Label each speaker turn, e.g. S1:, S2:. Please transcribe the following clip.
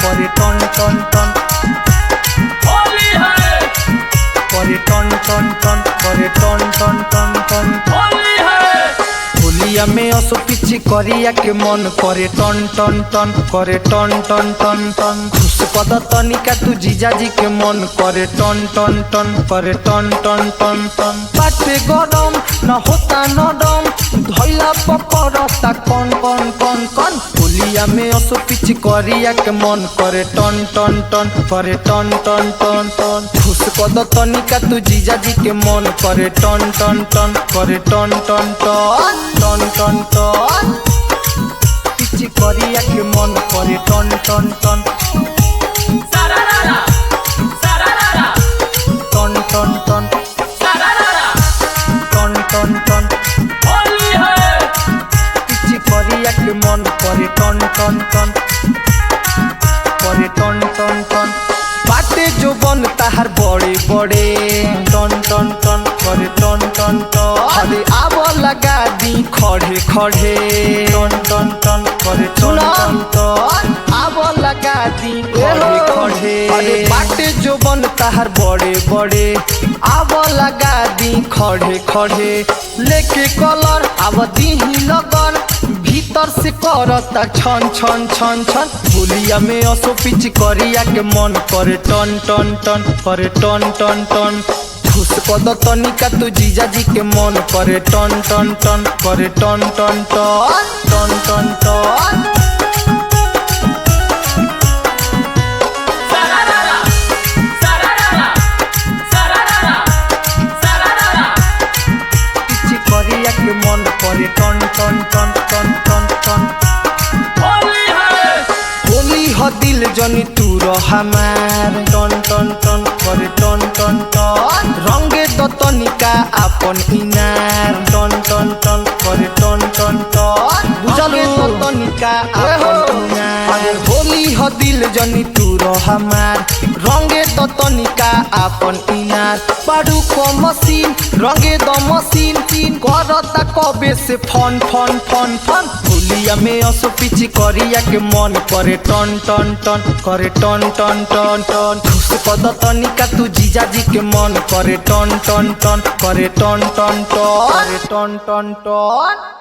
S1: करे टन टन टन
S2: होली है
S1: करे टन टन टन करे टन टन टन टन
S2: होली है
S1: होलिया में असो पिची करिया के मन करे टन टन टन करे टन टन टन टन खुश पद तनिका तू जीजाजी के मन करे टन टन टन करे टन टन टन टन बाटे गरम न होता नरम धैला पकड़ता कन कन कन कन होलिया में असो पिची करिया के मन करे टन टन टन करे टन टन टन टन खुश पद तनिका तू जीजाजी के मन करे टन टन टन करे टन टन टन टन टन टन पिची करिया के मन करे टन टन टन
S2: सारारा सारारा
S1: टन टन टन
S2: सारारा
S1: टन टन टन
S2: होली है
S1: पिची करिया के मन करे टन टन टन करे टन टन टन बाटे जो बन ताहार बड़े बड़े टन टन टन करे टन टन टन अरे आब लगा दी खड़े खड़े टन टन टन करे टन टन टन आब लगा दी खड़े खड़े अरे बाटे जो बन ताहार बड़े बड़े आब लगा दी खड़े खड़े लेके कलर आब दीही लगन भीतर से करता छन छन छन छन होलिया में असो पिच करिया के मन करे टन टन टन करे टन टन टन खुश पद तनिका तू जीजाजी के मन करे टन टन टन करे टन टन टन टन टन टन
S2: सारारा सारारा सारारा सारारा
S1: पिच करिया के मन करे टन टन टन टन टन टन
S2: होली है
S1: होली ह दिल जनी तू हमार टन टन टन करे टन टन टन रंगे तो तनिका आपन इनार टन टन टन करे टन टन टन बुझलु तो तनिका आपन इनार होली ह दिल जनी तू हमार रंगे तो तनिका आपन इनार पाडू को मशीन रंगे द मशीन तीन करता कबे से फन फन फन फन होलिया में असो पिची करिया के मन करे टन टन टन करे टन टन टन टन खुश पद तनिका तू जीजाजी के मन करे टन टन टन करे टन टन टन करे टन टन टन